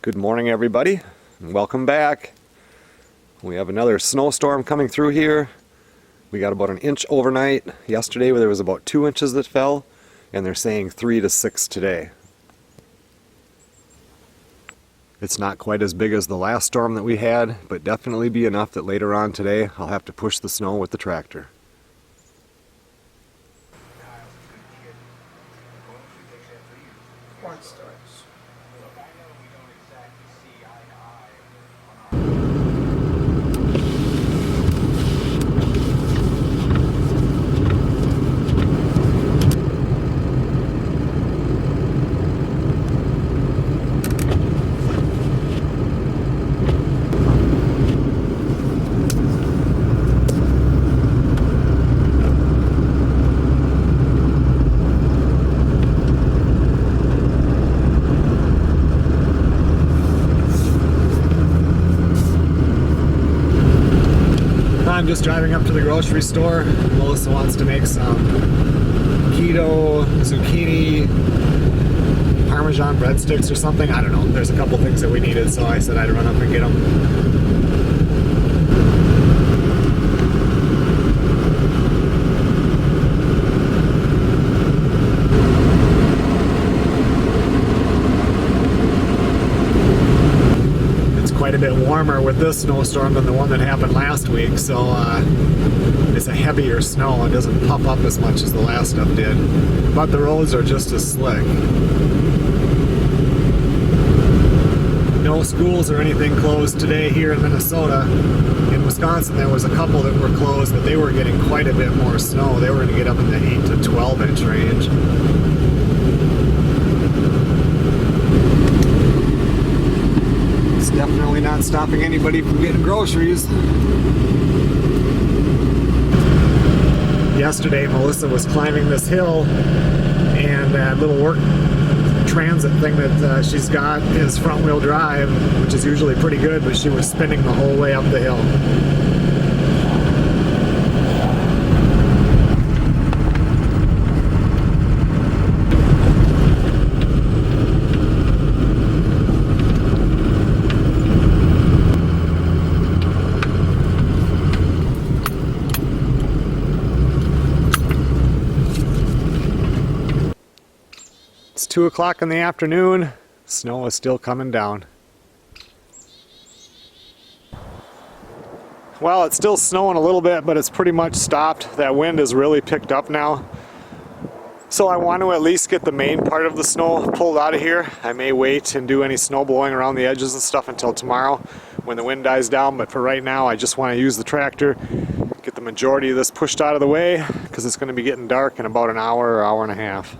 Good morning, everybody, and welcome back. We have another snowstorm coming through here. We got about an inch overnight. Yesterday there was about 2 inches that fell, and they're saying 3 to 6 today. It's not quite as big as the last storm that we had, but definitely be enough that later on today I'll have to push the snow with the tractor. I'm just driving up to the grocery store. Melissa wants to make some keto, zucchini, Parmesan breadsticks or something. I don't know. There's a couple things that we needed, so I said I'd run up and get them. Quite a bit warmer with this snowstorm than the one that happened last week, so it's a heavier snow. It doesn't puff up as much as the last stuff did, but the roads are just as slick. No schools or anything closed today here in Minnesota. In Wisconsin there was a couple that were closed, but they were getting quite a bit more snow. They were going to get up in the 8 to 12 inch range. Definitely not stopping anybody from getting groceries. Yesterday Melissa was climbing this hill, and that little work transit thing that she's got is front wheel drive, which is usually pretty good, but she was spinning the whole way up the hill. It's 2 o'clock in the afternoon. Snow is still coming down. Well, it's still snowing a little bit, but it's pretty much stopped. That wind has really picked up now. So I want to at least get the main part of the snow pulled out of here. I may wait and do any snow blowing around the edges and stuff until tomorrow when the wind dies down, but for right now I just want to use the tractor, get the majority of this pushed out of the way, because it's going to be getting dark in about an hour or hour and a half.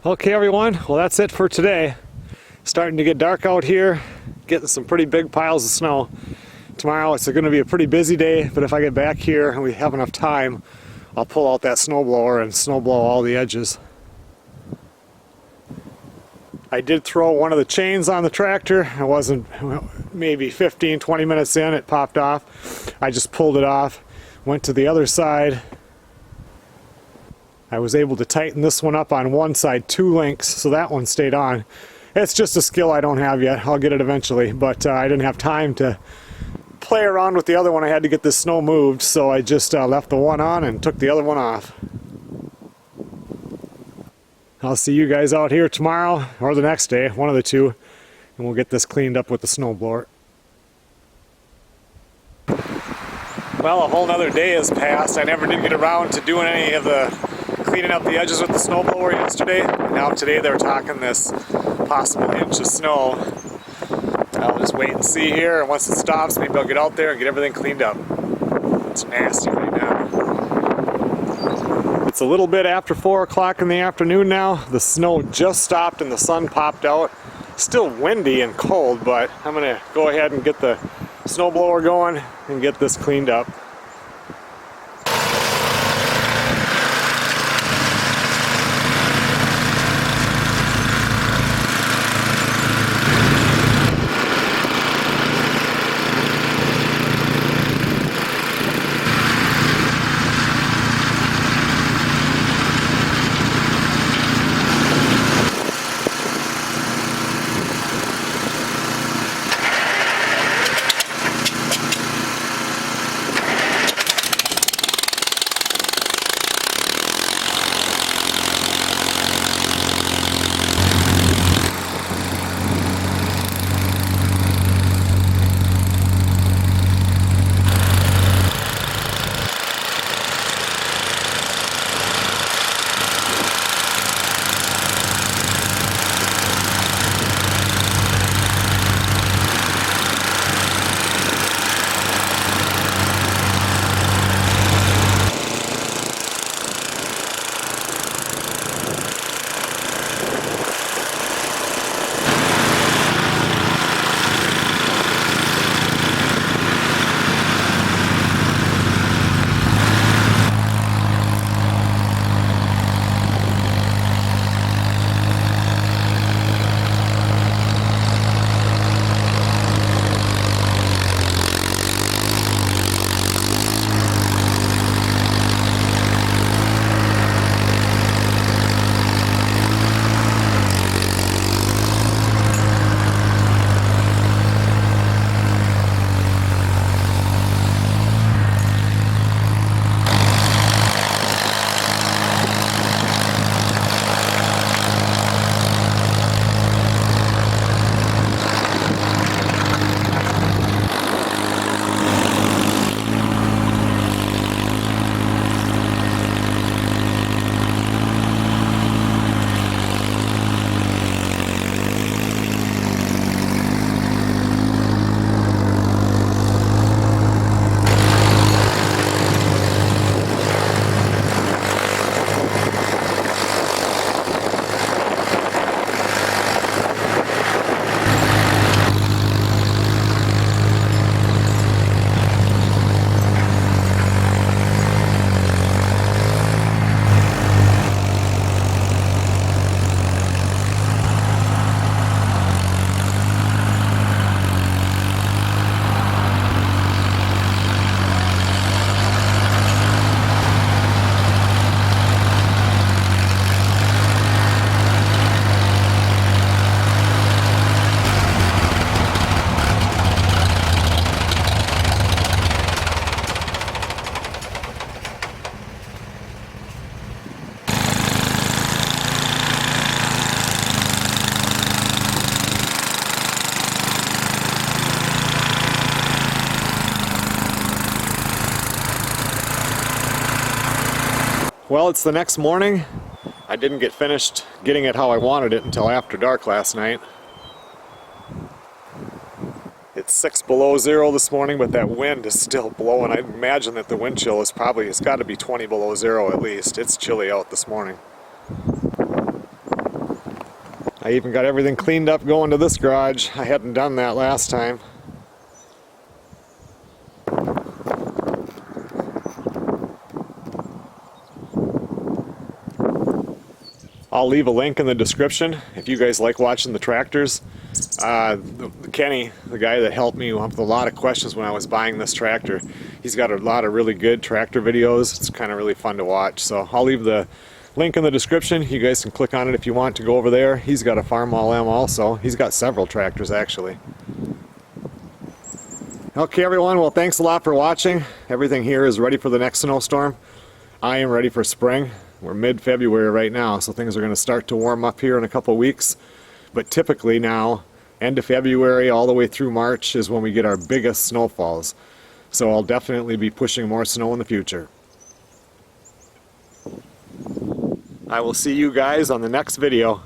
Okay everyone, well that's it for today. Starting to get dark out here, getting some pretty big piles of snow. Tomorrow it's going to be a pretty busy day, but if I get back here and we have enough time, I'll pull out that snowblower and snowblow all the edges. I did throw one of the chains on the tractor. It wasn't maybe 15-20 minutes in, it popped off. I just pulled it off, went to the other side. I was able to tighten this one up on one side 2 links, so that one stayed on. It's just a skill I don't have yet. I'll get it eventually, but I didn't have time to play around with the other one. I had to get this snow moved, so I just left the one on and took the other one off. I'll see you guys out here tomorrow or the next day, one of the two, and we'll get this cleaned up with the snowblower. Well, a whole nother day has passed. I never did get around to doing any of the cleaning up the edges with the snowblower yesterday. Now today they're talking this possible inch of snow. I'll just wait and see here, and once it stops, maybe I'll get out there and get everything cleaned up. It's nasty right now. It's a little bit after 4 o'clock in the afternoon now. The snow just stopped and the sun popped out. Still windy and cold, but I'm gonna go ahead and get the snowblower going and get this cleaned up. Well, it's the next morning. I didn't get finished getting it how I wanted it until after dark last night. It's 6 below zero this morning, but that wind is still blowing. I imagine that the wind chill is probably, it's got to be 20 below zero at least. It's chilly out this morning. I even got everything cleaned up going to this garage. I hadn't done that last time. I'll leave a link in the description if you guys like watching the tractors. Kenny, the guy that helped me with a lot of questions when I was buying this tractor, he's got a lot of really good tractor videos. It's kind of really fun to watch. So I'll leave the link in the description. You guys can click on it if you want to go over there. He's got a Farmall M also. He's got several tractors actually. Okay everyone, well thanks a lot for watching. Everything here is ready for the next snowstorm. I am ready for spring. We're mid-February right now, so things are going to start to warm up here in a couple weeks. But typically now, end of February all the way through March is when we get our biggest snowfalls. So I'll definitely be pushing more snow in the future. I will see you guys on the next video.